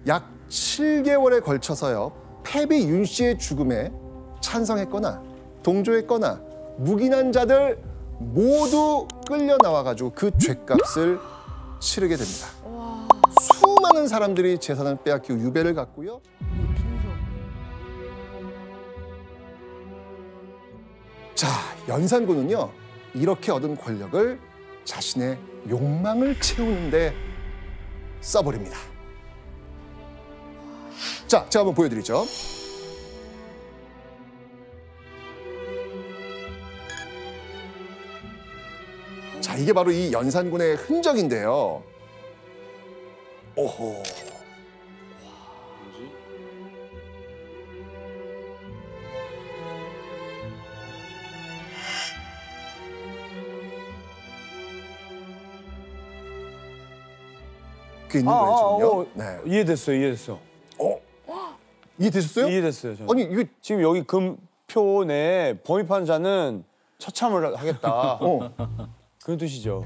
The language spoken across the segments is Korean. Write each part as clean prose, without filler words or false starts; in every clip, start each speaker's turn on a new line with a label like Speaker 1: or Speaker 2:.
Speaker 1: 약 7개월에 걸쳐서요. 패비 윤 씨의 죽음에 찬성했거나 동조했거나 묵인한 자들 모두 끌려 나와가지고 그 죗값을 치르게 됩니다. 수많은 사람들이 재산을 빼앗기고 유배를 갔고요. 자, 연산군은요. 이렇게 얻은 권력을 자신의 욕망을 채우는데 써버립니다. 자, 제가 한번 보여드리죠. 자, 이게 바로 이 연산군의 흔적인데요. 오호. 꽤 있는 거예요, 지금요. 네.
Speaker 2: 이해됐어요.
Speaker 1: 이해되셨어요?
Speaker 2: 이해됐어요. 저는.
Speaker 1: 아니, 이거
Speaker 2: 지금 여기 금표 내에 범입한 자는 처참을 하겠다. 그런 뜻이죠.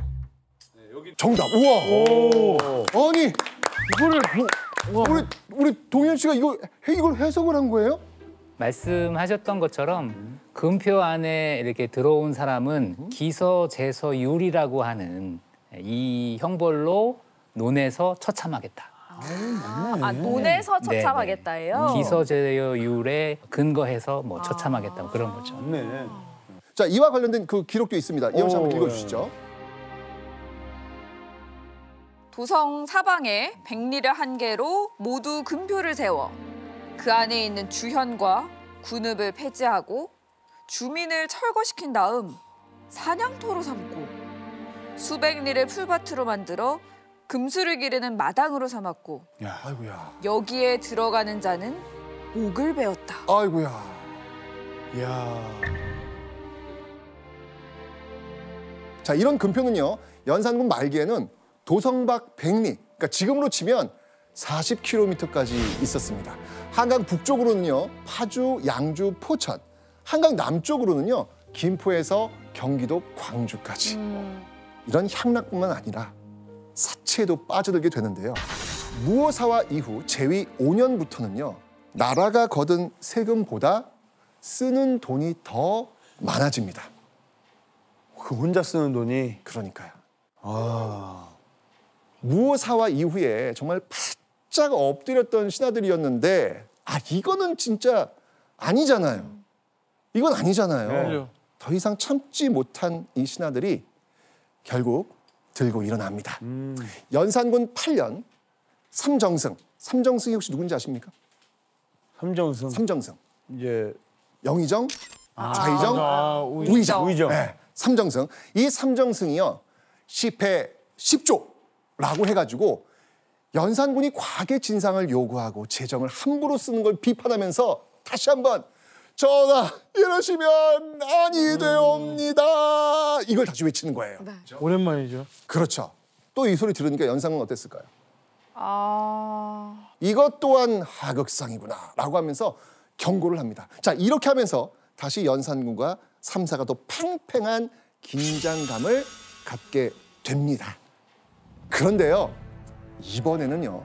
Speaker 1: 정답. 우와. 아니, 이거를 우리 동현 씨가 이걸 해석을 한 거예요?
Speaker 3: 말씀하셨던 것처럼 금표 안에 이렇게 들어온 사람은 기서제서율이라고 하는 이 형벌로 논에서 처참하겠다.
Speaker 4: 논에서 처참하겠다예요?
Speaker 3: 기서제서율에 근거해서 뭐 처참하겠다 뭐 그런 거죠.
Speaker 2: 맞네.
Speaker 1: 자, 이와 관련된 그 기록도 있습니다. 이영 씨 한번 읽어주시죠.
Speaker 4: 도성 사방에 백리를 한 개로 모두 금표를 세워 그 안에 있는 주현과 군읍을 폐지하고 주민을 철거시킨 다음 사냥터로 삼고 수백 리를 풀밭으로 만들어 금수를 기르는 마당으로 삼았고
Speaker 2: 야,
Speaker 1: 아이고야.
Speaker 4: 여기에 들어가는 자는 목을 베었다.
Speaker 1: 아이고야.
Speaker 2: 야.
Speaker 1: 자, 이런 금표는요. 연산군 말기에는 도성 밖 백리, 그러니까 지금으로 치면 40km까지 있었습니다. 한강 북쪽으로는요. 파주, 양주, 포천, 한강 남쪽으로는요. 김포에서 경기도 광주까지. 이런 향락뿐만 아니라 사치에도 빠져들게 되는데요. 무오사화 이후 제위 5년부터는요. 나라가 거둔 세금보다 쓰는 돈이 더 많아집니다.
Speaker 2: 그 혼자 쓰는 돈이.
Speaker 1: 그러니까요.
Speaker 2: 아.
Speaker 1: 무오사화 이후에 정말 바짝 엎드렸던 신하들이었는데 이거는 진짜 아니잖아요. 이건 아니잖아요.
Speaker 2: 네.
Speaker 1: 더 이상 참지 못한 이 신하들이 결국 들고 일어납니다. 연산군 8년 삼정승. 삼정승이 혹시 누군지 아십니까?
Speaker 2: 삼정승.
Speaker 1: 삼정승.
Speaker 2: 이제
Speaker 1: 영의정, 좌의정,
Speaker 2: 우의정.
Speaker 1: 우의정. 네, 삼정승. 이 삼정승이요. 10회 10조라고 해가지고 연산군이 과계 진상을 요구하고 재정을 함부로 쓰는 걸 비판하면서 다시 한번 전하 이러시면 아니 되옵니다. 이걸 다시 외치는 거예요.
Speaker 4: 네.
Speaker 2: 오랜만이죠.
Speaker 1: 그렇죠. 또 이 소리 들으니까 연산군은 어땠을까요? 이것 또한 하극상이구나 라고 하면서 경고를 합니다. 자, 이렇게 하면서 다시 연산군과 삼사가 더 팽팽한 긴장감을 갖게 됩니다. 그런데요, 이번에는요,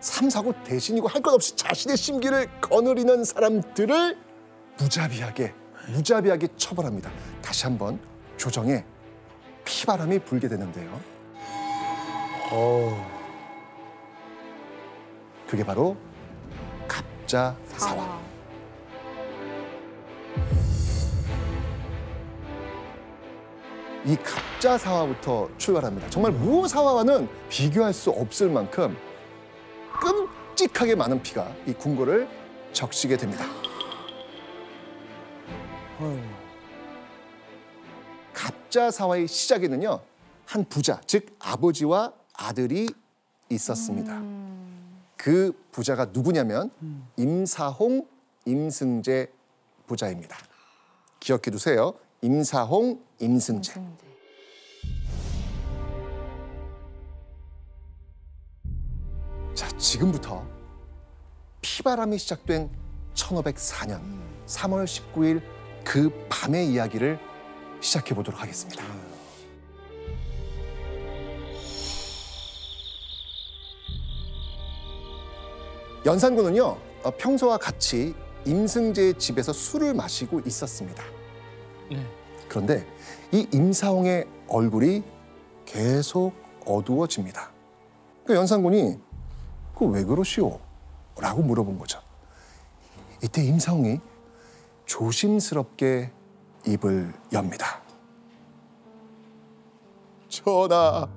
Speaker 1: 삼사고 대신이고 할 것 없이 자신의 심기를 거느리는 사람들을 무자비하게 처벌합니다. 다시 한번 조정에 피바람이 불게 되는데요. 그게 바로 갑자사화. 이 갑자사화부터 출발합니다. 정말 무오사화와는 비교할 수 없을 만큼 끔찍하게 많은 피가 이 궁궐을 적시게 됩니다. 갑자사화의 시작에는요, 한 부자, 즉 아버지와 아들이 있었습니다. 그 부자가 누구냐면 임사홍, 임승재 부자입니다. 기억해 두세요. 임사홍, 임승재. 자, 지금부터 피바람이 시작된 1504년 3월 19일 그 밤의 이야기를 시작해 보도록 하겠습니다. 연산군은요 평소와 같이 임승재의 집에서 술을 마시고 있었습니다.
Speaker 3: 네.
Speaker 1: 그런데 이 임사홍의 얼굴이 계속 어두워집니다. 그러니까 연산군이 그 왜 그러시오? 라고 물어본 거죠. 이때 임사홍이 조심스럽게 입을 엽니다. 전하,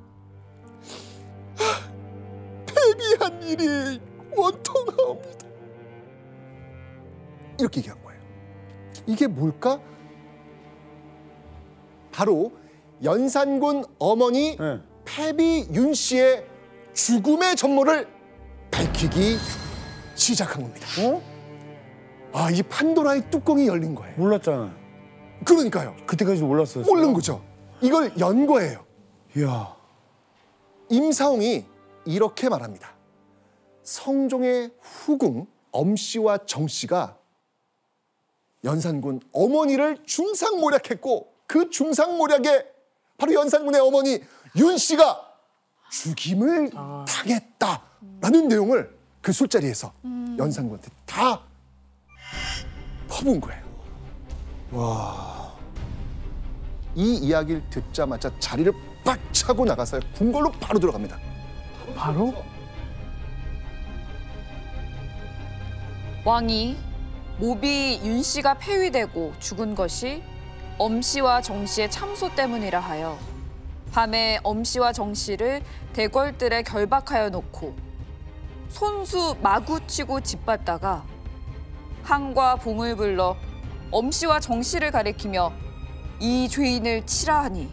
Speaker 1: 패비한 일이 원통하옵니다. 이렇게 얘기한 거예요. 이게 뭘까? 바로 연산군 어머니
Speaker 2: 네.
Speaker 1: 패비 윤 씨의 죽음의 전모를 밝히기 시작한 겁니다.
Speaker 2: 어?
Speaker 1: 아, 이 판도라의 뚜껑이 열린 거예요.
Speaker 2: 몰랐잖아.
Speaker 1: 그러니까요.
Speaker 2: 그때까지 몰랐어요.
Speaker 1: 모르는 거죠. 이걸 연 거예요.
Speaker 2: 이야.
Speaker 1: 임사홍이 이렇게 말합니다. 성종의 후궁 엄씨와 정씨가 연산군 어머니를 중상모략했고 그 중상모략에 바로 연산군의 어머니 윤 씨가 죽임을 당했다라는 내용을 그 술자리에서 연산군한테 다 퍼부은 거예요.
Speaker 2: 와.
Speaker 1: 이 이야기를 듣자마자 자리를 빡 차고 나가서 궁궐로 바로 들어갑니다.
Speaker 3: 바로?
Speaker 4: 왕이 모비 윤 씨가 폐위되고 죽은 것이 엄 씨와 정 씨의 참소 때문이라 하여 밤에 엄 씨와 정 씨를 대궐들에 결박하여 놓고 손수 마구치고 짓밟다가 항과 봉을 불러 엄 씨와 정 씨를 가리키며 이 죄인을 치라 하니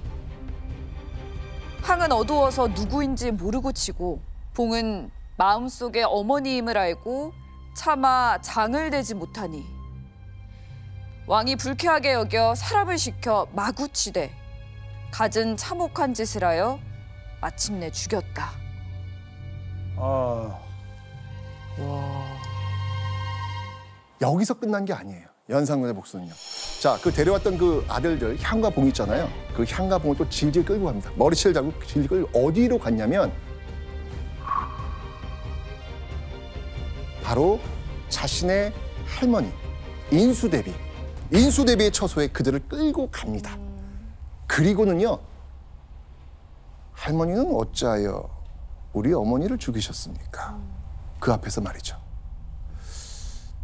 Speaker 4: 항은 어두워서 누구인지 모르고 치고 봉은 마음속에 어머니임을 알고 차마 장을 대지 못하니 왕이 불쾌하게 여겨 사람을 시켜 마구치되 갖은 참혹한 짓을 하여 마침내 죽였다.
Speaker 2: 아.
Speaker 1: 여기서 끝난 게 아니에요. 연산군의 복수는요. 자, 그 데려왔던 그 아들들 향과 봉 있잖아요. 그 향과 봉을 또 질질 끌고 갑니다. 머리채를 잡고 질질 끌고 어디로 갔냐면 바로 자신의 할머니 인수대비의 처소에 그들을 끌고 갑니다. 그리고는요. 할머니는 어찌하여 우리 어머니를 죽이셨습니까? 그 앞에서 말이죠.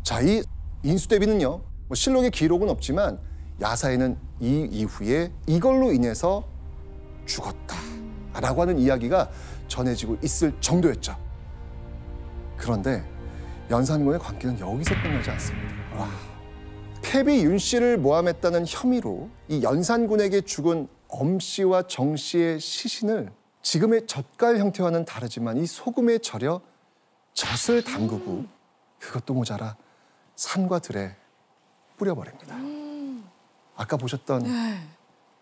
Speaker 1: 자, 이 인수대비는요. 뭐 실록의 기록은 없지만 야사에는 이 이후에 이걸로 인해서 죽었다라고 하는 이야기가 전해지고 있을 정도였죠. 그런데 연산군의 관계는 여기서 끝나지 않습니다. 와. 패비 윤 씨를 모함했다는 혐의로 이 연산군에게 죽은 엄 씨와 정 씨의 시신을 지금의 젓갈 형태와는 다르지만 이 소금에 절여 젖을 담그고 그것도 모자라 산과 들에 뿌려버립니다. 아까 보셨던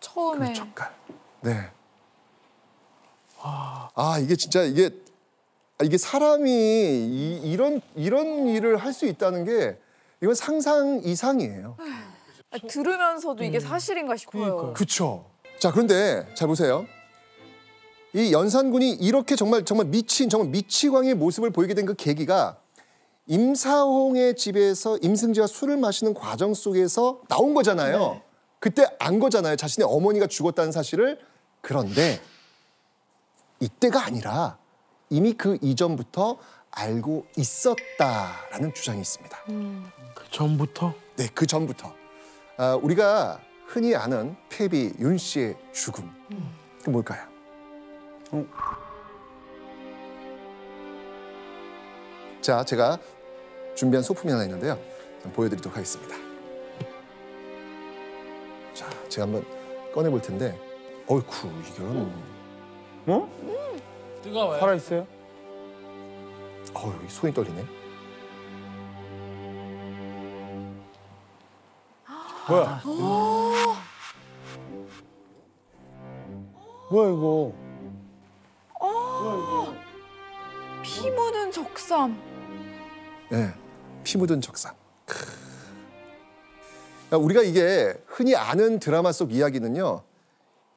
Speaker 4: 처음에
Speaker 1: 그 젓갈. 네. 아, 이게 진짜 이게 사람이 이런 일을 할 수 있다는 게 이건 상상 이상이에요.
Speaker 4: 들으면서도 이게 사실인가 싶어요.
Speaker 1: 그렇죠. 자, 그런데 잘 보세요. 이 연산군이 이렇게 정말 미치광이의 모습을 보이게 된 그 계기가 임사홍의 집에서 임승재와 술을 마시는 과정 속에서 나온 거잖아요. 네. 그때 안 거잖아요. 자신의 어머니가 죽었다는 사실을. 그런데 이때가 아니라 이미 그 이전부터 알고 있었다라는 주장이 있습니다.
Speaker 5: 그 전부터?
Speaker 1: 네, 그 전부터. 우리가 흔히 아는 패비 윤 씨의 죽음. 그 뭘까요? 자, 제가 준비한 소품이 하나 있는데요. 보여드리도록 하겠습니다. 자, 제가 한번 꺼내볼 텐데, 어이쿠, 이건
Speaker 5: 뜨거워요.
Speaker 2: 살아있어요?
Speaker 1: 손이 떨리네.
Speaker 2: 뭐야? 뭐야 이거?
Speaker 4: 피 묻은 적삼.
Speaker 1: 네, 피 묻은 적삼. 우리가 이게 흔히 아는 드라마 속 이야기는요.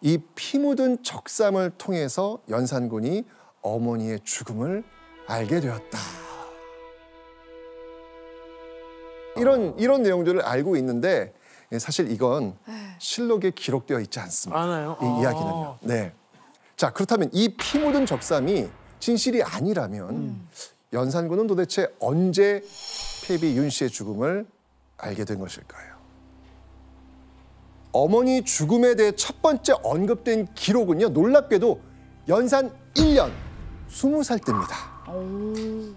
Speaker 1: 이 피 묻은 적삼을 통해서 연산군이 어머니의 죽음을 알게 되었다. 이런 내용들을 알고 있는데 사실 이건 실록에 기록되어 있지 않습니다.
Speaker 5: 않아요?
Speaker 1: 이 이야기는요. 네. 자, 그렇다면 이 피 묻은 적삼이 진실이 아니라면 연산군은 도대체 언제 패비 윤 씨의 죽음을 알게 된 것일까요? 어머니 죽음에 대해 첫 번째 언급된 기록은요. 놀랍게도 연산 1년 20살 때입니다.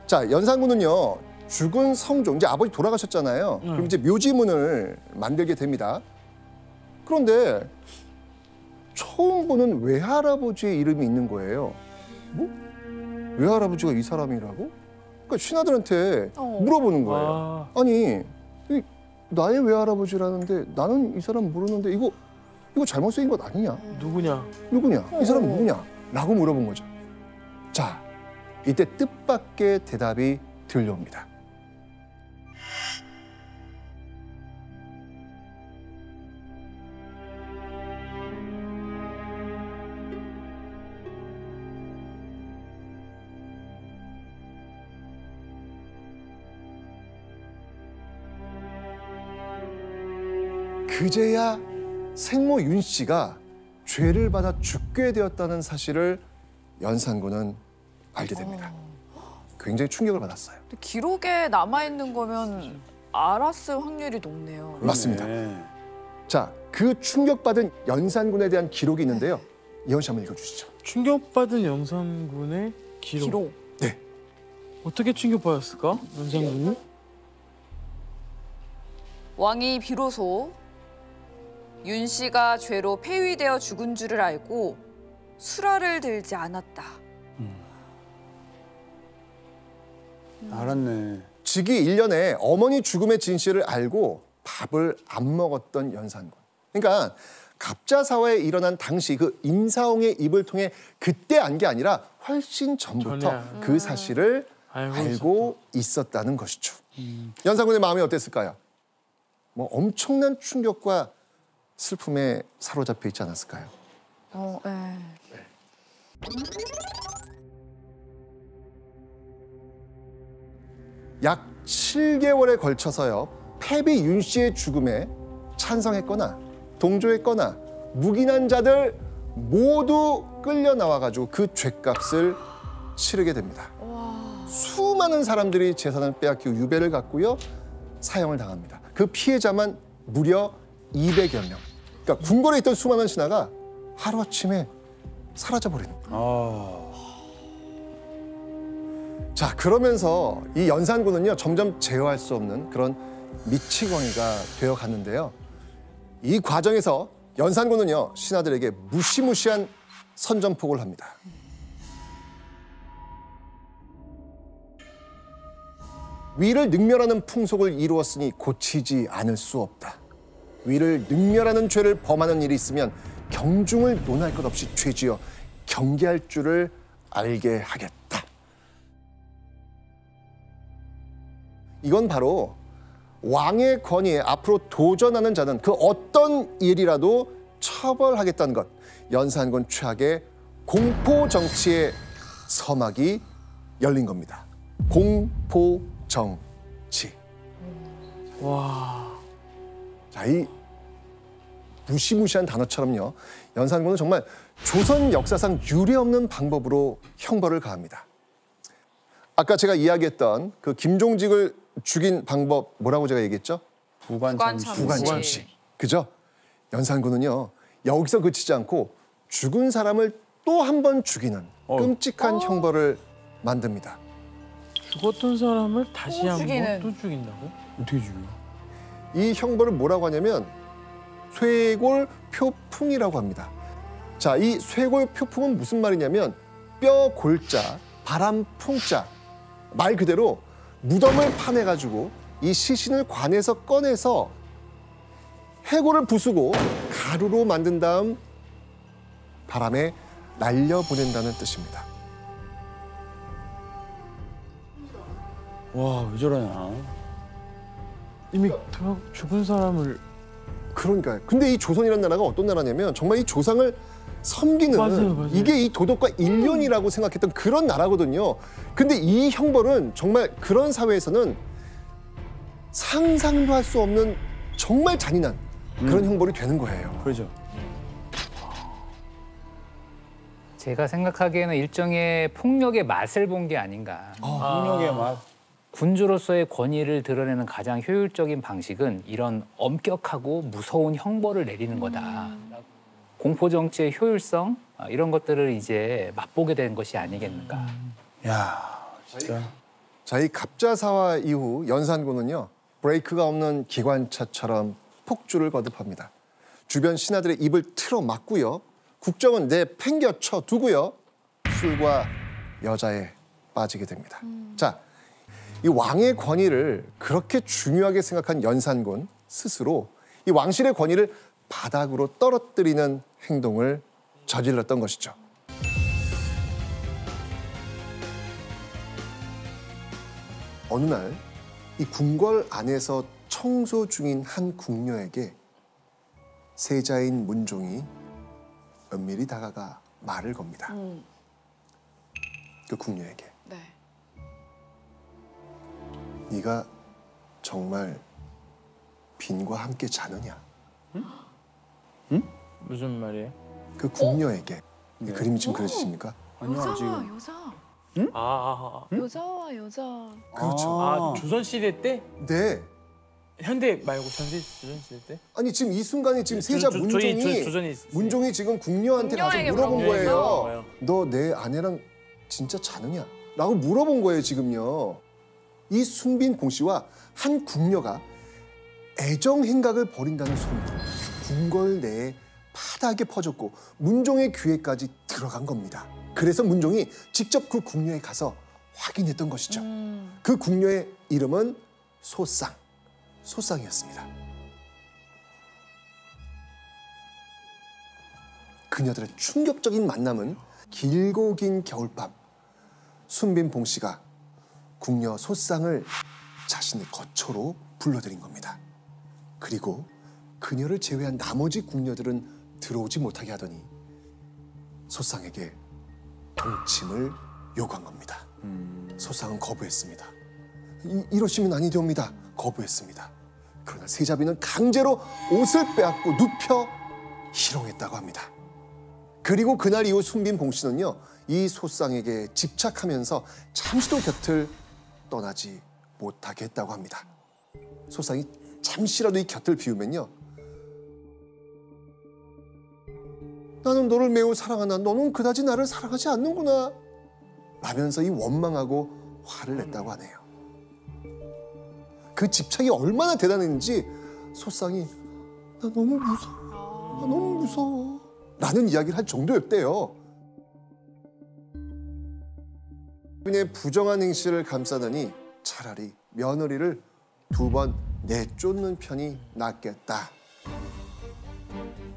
Speaker 1: 자, 연산군은요. 죽은 성종, 이제 아버지 돌아가셨잖아요. 그럼 이제 묘지문을 만들게 됩니다. 그런데 처음 보는 외할아버지의 이름이 있는 거예요. 뭐? 외할아버지가 이 사람이라고? 그러니까 신하들한테 물어보는 거예요. 아니, 나의 외할아버지라는데 나는 이 사람 모르는데 이거 잘못 쓰인 것 아니냐?
Speaker 5: 누구냐?
Speaker 1: 이 사람 누구냐? 라고 물어본 거죠. 자, 이때 뜻밖의 대답이 들려옵니다. 그제야 생모 윤 씨가 죄를 받아 죽게 되었다는 사실을 연산군은 알게 됩니다. 굉장히 충격을 받았어요.
Speaker 4: 근데 기록에 남아있는 거면 알았을 확률이 높네요.
Speaker 1: 맞습니다. 자, 그 충격받은 연산군에 대한 기록이 있는데요. 이현 씨 한번 읽어주시죠.
Speaker 5: 충격받은 연산군의 기록.
Speaker 1: 네.
Speaker 5: 어떻게 충격받았을까? 연산군이?
Speaker 4: 왕이 비로소 윤 씨가 죄로 폐위되어 죽은 줄을 알고 수라를 들지 않았다.
Speaker 2: 알았네.
Speaker 1: 즉위 1년에 어머니 죽음의 진실을 알고 밥을 안 먹었던 연산군. 그러니까 갑자사화에 일어난 당시 그 임사홍의 입을 통해 그때 안 게 아니라 훨씬 전부터 그 사실을 알고 있었다는 것이죠. 연산군의 마음이 어땠을까요? 뭐 엄청난 충격과 슬픔에 사로잡혀 있지 않았을까요?
Speaker 4: 네.
Speaker 1: 약 7개월에 걸쳐서요. 패비 윤 씨의 죽음에 찬성했거나 동조했거나 묵인한 자들 모두 끌려 나와가지고 그 죄값을 치르게 됩니다. 수많은 사람들이 재산을 빼앗기고 유배를 갔고요. 사형을 당합니다. 그 피해자만 무려 200여 명. 그러니까 궁궐에 있던 수많은 신하가 하루아침에 사라져버리는 거예요. 자, 그러면서 이 연산군은요. 점점 제어할 수 없는 그런 미치광이가 되어갔는데요. 이 과정에서 연산군은요. 신하들에게 무시무시한 선전포고를 합니다. 위를 능멸하는 풍속을 이루었으니 고치지 않을 수 없다. 위를 능멸하는 죄를 범하는 일이 있으면 경중을 논할 것 없이 죄지어 경계할 줄을 알게 하겠다. 이건 바로 왕의 권위에 앞으로 도전하는 자는 그 어떤 일이라도 처벌하겠다는 것. 연산군 최악의 공포 정치의 서막이 열린 겁니다. 공포 정치.
Speaker 5: 와.
Speaker 1: 자, 이 무시무시한 단어처럼요. 연산군은 정말 조선 역사상 유례없는 방법으로 형벌을 가합니다. 아까 제가 이야기했던 그 김종직을 죽인 방법 뭐라고 제가 얘기했죠? 부관참시. 그죠? 연산군은요. 여기서 그치지 않고 죽은 사람을 또 한 번 죽이는 끔찍한 형벌을 만듭니다.
Speaker 5: 죽었던 사람을 다시
Speaker 4: 또
Speaker 5: 한
Speaker 4: 죽이는.
Speaker 5: 번 또 죽인다고?
Speaker 2: 어떻게 죽여?
Speaker 1: 이 형벌을 뭐라고 하냐면 쇄골표풍이라고 합니다. 자, 이 쇄골표풍은 무슨 말이냐면 뼈 골자, 바람 풍자. 말 그대로 무덤을 파내가지고 이 시신을 관에서 꺼내서 해골을 부수고 가루로 만든 다음 바람에 날려보낸다는 뜻입니다.
Speaker 2: 와, 왜 저러냐?
Speaker 5: 이미 죽은 사람을
Speaker 1: 그러니까요. 근데 이 조선이라는 나라가 어떤 나라냐면 정말 이 조상을 섬기는
Speaker 5: 맞아요.
Speaker 1: 이게 이 도덕과 일륜이라고 생각했던 그런 나라거든요. 근데 이 형벌은 정말 그런 사회에서는 상상도 할 수 없는 정말 잔인한 그런 형벌이 되는 거예요.
Speaker 2: 그렇죠.
Speaker 3: 제가 생각하기에는 일종의 폭력의 맛을 본 게 아닌가.
Speaker 2: 폭력의 맛.
Speaker 3: 군주로서의 권위를 드러내는 가장 효율적인 방식은 이런 엄격하고 무서운 형벌을 내리는 거다. 공포 정치의 효율성 이런 것들을 이제 맛보게 된 것이 아니겠는가.
Speaker 2: 야, 진짜.
Speaker 1: 자, 이 갑자사화 이후 연산군은요, 브레이크가 없는 기관차처럼 폭주를 거듭합니다. 주변 신하들의 입을 틀어 막고요, 국정은 내팽겨쳐 두고요, 술과 여자에 빠지게 됩니다. 자, 이 왕의 권위를 그렇게 중요하게 생각한 연산군 스스로 이 왕실의 권위를 바닥으로 떨어뜨리는 행동을 저질렀던 것이죠. 어느 날 이 궁궐 안에서 청소 중인 한 궁녀에게 세자인 문종이 은밀히 다가가 말을 겁니다. 그 궁녀에게.
Speaker 4: 네.
Speaker 1: 네가 정말 빈과 함께 자느냐?
Speaker 5: 무슨 말이에요?
Speaker 1: 그 궁녀에게. 이 그림이 지금 그려지십니까?
Speaker 2: 아니요,
Speaker 4: 여자와
Speaker 2: 지금.
Speaker 4: 여자.
Speaker 5: 아,
Speaker 4: 여자와 여자.
Speaker 1: 그렇죠.
Speaker 5: 조선 시대 때?
Speaker 1: 네.
Speaker 5: 현대 말고 조선 시대 때?
Speaker 1: 아니 지금 이 순간에 지금 세자
Speaker 5: 저희
Speaker 1: 문종이
Speaker 5: 조선이
Speaker 1: 문종이 지금 궁녀한테 가서
Speaker 4: 궁녀에게
Speaker 1: 물어본
Speaker 4: 물어본
Speaker 1: 거예요.
Speaker 5: 거예요.
Speaker 1: 너 내 아내랑 진짜 자느냐? 라고 물어본 거예요, 지금요. 이 순빈 공씨와 한 궁녀가 애정 행각을 벌인다는 소문이 궁궐 내에 파다하게 퍼졌고 문종의 귀에까지 들어간 겁니다. 그래서 문종이 직접 그 궁녀에 가서 확인했던 것이죠. 그 궁녀의 이름은 소쌍이었습니다. 그녀들의 충격적인 만남은 길고 긴 겨울밤, 순빈 봉씨가 궁녀 소쌍을 자신의 거처로 불러들인 겁니다. 그리고 그녀를 제외한 나머지 궁녀들은 들어오지 못하게 하더니 소쌍에게 동침을 요구한 겁니다. 소쌍은 거부했습니다. 이러시면 아니 되옵니다. 거부했습니다. 그러나 세자비는 강제로 옷을 빼앗고 눕혀 희롱했다고 합니다. 그리고 그날 이후 순빈 봉씨는요, 이 소쌍에게 집착하면서 잠시도 곁을 떠나지 못하게 했다고 합니다. 소쌍이 잠시라도 이 곁을 비우면요, 나는 너를 매우 사랑하나 너는 그다지 나를 사랑하지 않는구나 라면서 이 원망하고 화를 냈다고 하네요. 그 집착이 얼마나 대단했는지 소쌍이 나 너무 무서워, 나 너무 무서워 라는 이야기를 할 정도였대요. 그의 부정한 행실을 감싸더니 차라리 며느리를 2번 내쫓는 편이 낫겠다.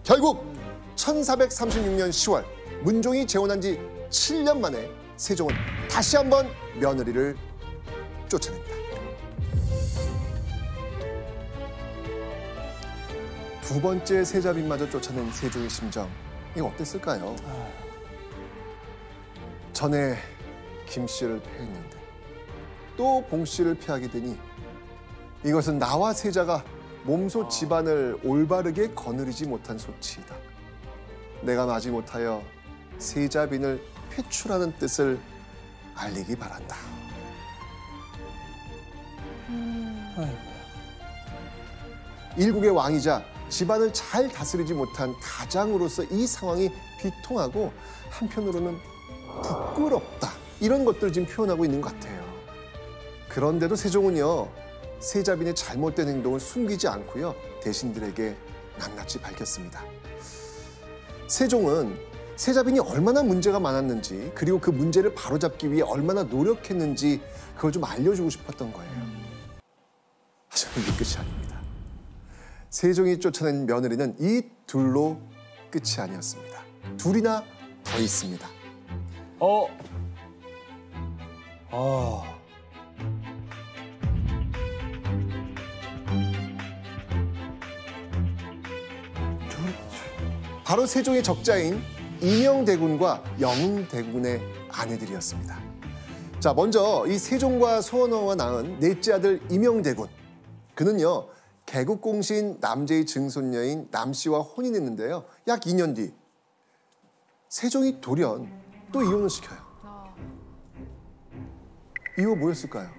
Speaker 1: 결국 1436년 10월 문종이 재혼한 지 7년 만에 세종은 다시 한번 며느리를 쫓아냅니다. 두 번째 세자빈마저 쫓아낸 세종의 심정, 이거 어땠을까요? 전에 김씨를 패했는데 또 봉씨를 패하게 되니 이것은 나와 세자가 몸소 집안을 올바르게 거느리지 못한 소치이다. 내가 마지못하여 세자빈을 회출하는 뜻을 알리기 바란다. 일국의 왕이자 집안을 잘 다스리지 못한 가장으로서 이 상황이 비통하고 한편으로는 부끄럽다. 이런 것들을 지금 표현하고 있는 것 같아요. 그런데도 세종은요, 세자빈의 잘못된 행동을 숨기지 않고요, 대신들에게 낱낱이 밝혔습니다. 세종은 세자빈이 얼마나 문제가 많았는지, 그리고 그 문제를 바로잡기 위해 얼마나 노력했는지 그걸 좀 알려주고 싶었던 거예요. 하지만 이게 끝이 아닙니다. 세종이 쫓아낸 며느리는 이 둘로 끝이 아니었습니다. 둘이나 더 있습니다. 바로 세종의 적자인 임영대군과 영웅대군의 아내들이었습니다. 자, 먼저 이 세종과 소원호가 낳은 넷째 아들 임영대군. 그는요 개국공신 남제의 증손녀인 남씨와 혼인했는데요. 약 2년 뒤 세종이 돌연 또 이혼을 시켜요. 이유가 뭐였을까요?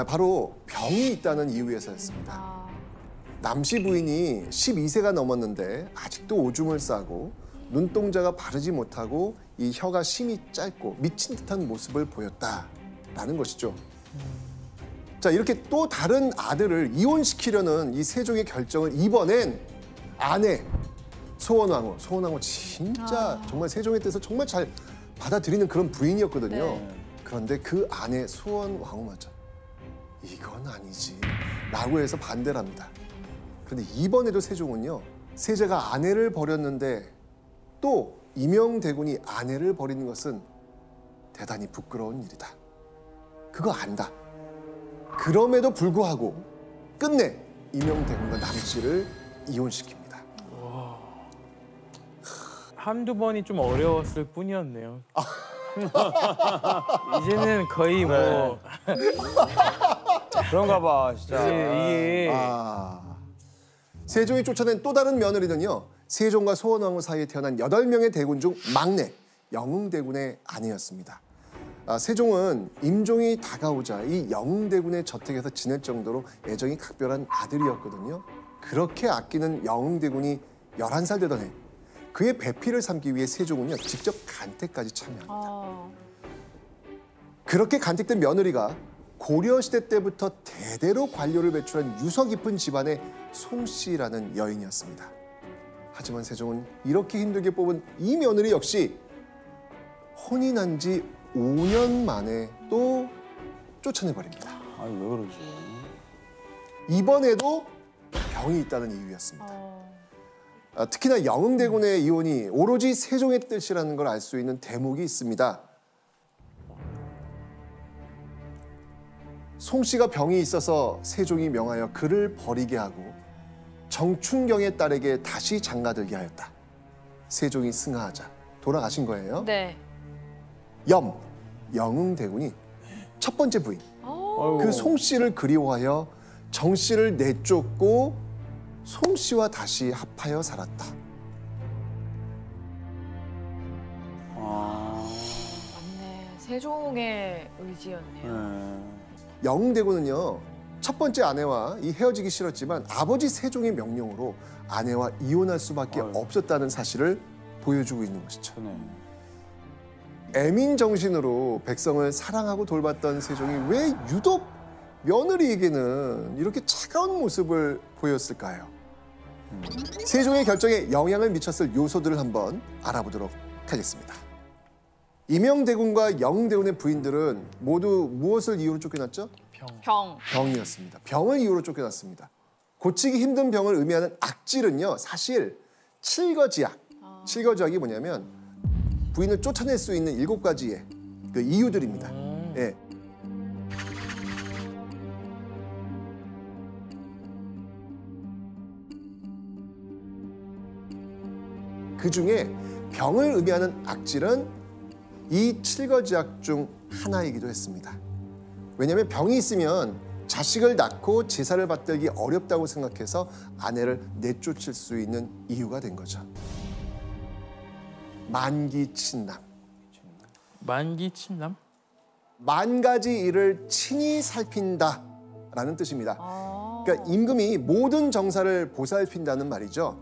Speaker 1: 바로 병이 있다는 이유에서였습니다. 남씨 부인이 12세가 넘었는데 아직도 오줌을 싸고 눈동자가 바르지 못하고 이 혀가 심이 짧고 미친 듯한 모습을 보였다라는 것이죠. 자, 이렇게 또 다른 아들을 이혼시키려는 이 세종의 결정을 이번엔 아내 소원왕후. 소원왕후 진짜 정말 세종의 뜻을 정말 잘 받아들이는 그런 부인이었거든요.
Speaker 4: 네.
Speaker 1: 그런데 그 아내 소원왕후마저 이건 아니지 라고 해서 반대를 합니다. 그런데 이번에도 세종은요. 세자가 아내를 버렸는데 또 임영대군이 아내를 버리는 것은 대단히 부끄러운 일이다. 그거 안다. 그럼에도 불구하고 끝내 임영대군과 남씨를 이혼시킵니다.
Speaker 5: 한두 번이 좀 어려웠을 뿐이었네요. 이제는 거의 뭐
Speaker 2: 그런가 봐, 진짜.
Speaker 5: 이게
Speaker 1: 세종이 쫓아낸 또 다른 며느리는요. 세종과 소원왕후 사이에 태어난 8명의 대군 중 막내 영흥대군의 아내였습니다. 세종은 임종이 다가오자 이 영흥대군의 저택에서 지낼 정도로 애정이 각별한 아들이었거든요. 그렇게 아끼는 영흥대군이 11살 되던 해 그의 배필을 삼기 위해 세종은요. 직접 간택까지 참여합니다. 그렇게 간택된 며느리가 고려시대 때부터 대대로 관료를 배출한 유서 깊은 집안의 송씨라는 여인이었습니다. 하지만 세종은 이렇게 힘들게 뽑은 이 며느리 역시 혼인한 지 5년 만에 또 쫓아내버립니다.
Speaker 2: 아니, 왜 그러지?
Speaker 1: 이번에도 병이 있다는 이유였습니다. 특히나 영흥대군의 이혼이 오로지 세종의 뜻이라는 걸 알 수 있는 대목이 있습니다. 송씨가 병이 있어서 세종이 명하여 그를 버리게 하고 정춘경의 딸에게 다시 장가들게 하였다. 세종이 승하하자 돌아가신 거예요.
Speaker 4: 네.
Speaker 1: 영흥대군이 첫 번째 부인 그 송씨를 그리워하여 정씨를 내쫓고 송씨와 다시 합하여 살았다.
Speaker 4: 맞네. 세종의 의지였네요.
Speaker 1: 영흥대군은요. 첫 번째 아내와 이 헤어지기 싫었지만 아버지 세종의 명령으로 아내와 이혼할 수밖에 없었다는 사실을 보여주고 있는 것이죠. 애민 정신으로 백성을 사랑하고 돌봤던 세종이 왜 유독 며느리에게는 이렇게 차가운 모습을 보였을까요? 세종의 결정에 영향을 미쳤을 요소들을 한번 알아보도록 하겠습니다. 임영대군과 영흥대군의 부인들은 모두 무엇을 이유로 쫓겨났죠?
Speaker 4: 병.
Speaker 1: 병이었습니다. 병을 이유로 쫓겨났습니다. 고치기 힘든 병을 의미하는 악질은요. 사실 칠거지약. 칠거지약이 뭐냐면 부인을 쫓아낼 수 있는 7가지의 그 이유들입니다. 예. 그중에 병을 의미하는 악질은 이 칠거지약 중 하나이기도 했습니다. 왜냐하면 병이 있으면 자식을 낳고 제사를 받들기 어렵다고 생각해서 아내를 내쫓을 수 있는 이유가 된 거죠. 만기친남.
Speaker 5: 만기친남?
Speaker 1: 만 가지 일을 친히 살핀다라는 뜻입니다. 그러니까 임금이 모든 정사를 보살핀다는 말이죠.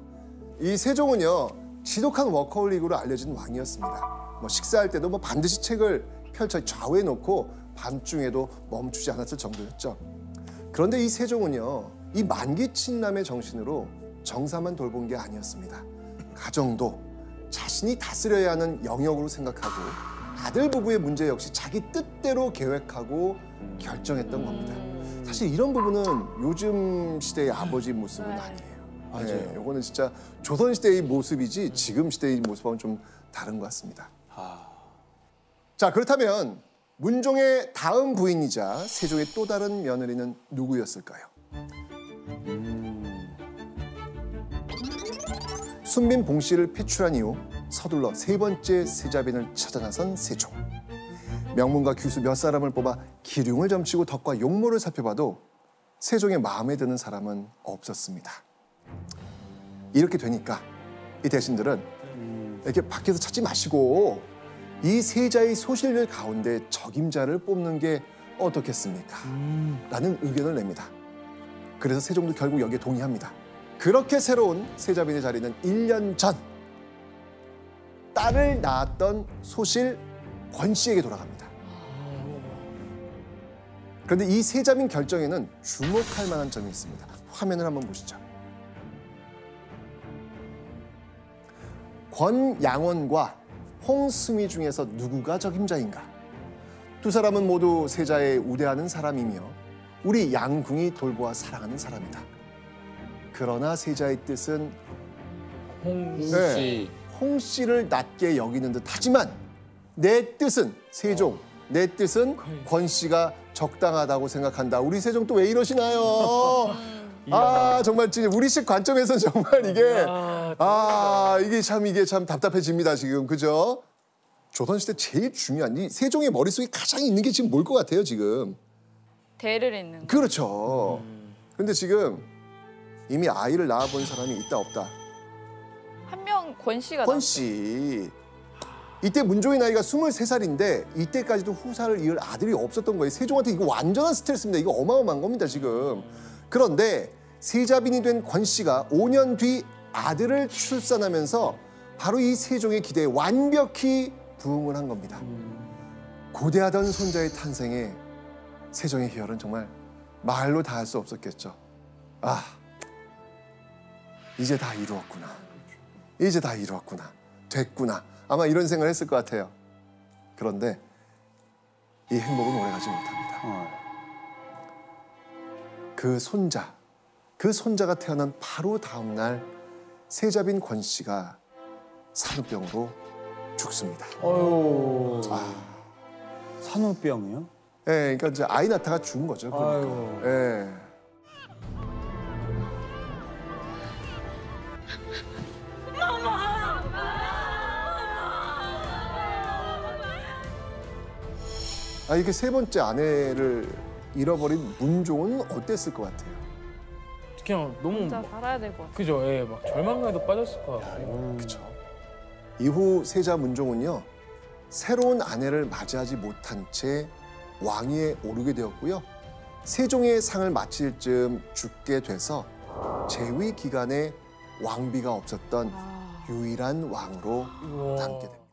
Speaker 1: 이 세종은요. 지독한 워커홀릭으로 알려진 왕이었습니다. 뭐 식사할 때도 뭐 반드시 책을 펼쳐 좌우에 놓고 밤중에도 멈추지 않았을 정도였죠. 그런데 이 세종은요. 이 만기친남의 정신으로 정사만 돌본 게 아니었습니다. 가정도 자신이 다스려야 하는 영역으로 생각하고 아들 부부의 문제 역시 자기 뜻대로 계획하고 결정했던 겁니다. 사실 이런 부분은 요즘 시대의 아버지 모습은 아니에요.
Speaker 2: 맞아요.
Speaker 1: 네, 이거는 진짜 조선 시대의 모습이지 지금 시대의 모습하고는 좀 다른 것 같습니다. 자, 그렇다면 문종의 다음 부인이자 세종의 또 다른 며느리는 누구였을까요? 순빈 봉씨를 폐출한 이후 서둘러 세 번째 세자빈을 찾아 나선 세종. 명문과 귀수 몇 사람을 뽑아 기륭을 점치고 덕과 용모를 살펴봐도 세종의 마음에 드는 사람은 없었습니다. 이렇게 되니까 이 대신들은 이렇게 밖에서 찾지 마시고 이 세자의 소실들 가운데 적임자를 뽑는 게 어떻겠습니까? 라는 의견을 냅니다. 그래서 세종도 결국 여기에 동의합니다. 그렇게 새로운 세자빈의 자리는 1년 전 딸을 낳았던 소실 권 씨에게 돌아갑니다. 그런데 이 세자빈 결정에는 주목할 만한 점이 있습니다. 화면을 한번 보시죠. 권양원과 홍승위 중에서 누구가 적임자인가? 두 사람은 모두 세자에 우대하는 사람이며 우리 양궁이 돌보아 사랑하는 사람이다. 그러나 세자의 뜻은 홍 씨를 낮게 여기는 듯 하지만 내 뜻은 세종, 내 뜻은 권 씨가 적당하다고 생각한다. 우리 세종 또 왜 이러시나요? 아 정말 진짜 우리식 관점에서 정말 이게 참 답답해집니다 지금. 그죠? 조선시대 제일 중요한 이 세종의 머릿속에 가장 있는 게 지금 뭘 것 같아요 지금?
Speaker 4: 대를 잇는 거.
Speaker 1: 그렇죠. 근데 지금 이미 아이를 낳아본 사람이 있다 없다.
Speaker 4: 한 명 권 씨가
Speaker 1: 권 씨. 이때 문종의 나이가 23살인데 이때까지도 후사를 이을 아들이 없었던 거예요. 세종한테 이거 완전한 스트레스입니다. 이거 어마어마한 겁니다 지금. 그런데 세자빈이 된 권 씨가 5년 뒤 아들을 출산하면서 바로 이 세종의 기대에 완벽히 부응을 한 겁니다. 고대하던 손자의 탄생에 세종의 희열은 정말 말로 다 할 수 없었겠죠. 아, 이제 다 이루었구나. 이제 다 이루었구나. 됐구나. 아마 이런 생각을 했을 것 같아요. 그런데 이 행복은 오래가지 못합니다. 그 손자가 태어난 바로 다음 날 세자빈 권 씨가 산후병으로 죽습니다.
Speaker 2: 산후병이요?
Speaker 1: 예, 그러니까 이제 아이 낳다가 죽은 거죠. 그러니까. 예. 이렇게 세 번째 아내를 잃어버린 문종은 어땠을 것 같아요?
Speaker 5: 그냥 너무
Speaker 4: 진짜 살아야 될 것 같아.
Speaker 5: 그죠? 예, 막 절망감에도 빠졌을 것 같고.
Speaker 1: 그렇죠. 이후 세자 문종은요 새로운 아내를 맞이하지 못한 채 왕위에 오르게 되었고요. 세종의 상을 마칠 즈음 죽게 돼서 재위 기간에 왕비가 없었던 유일한 왕으로 남게 됩니다.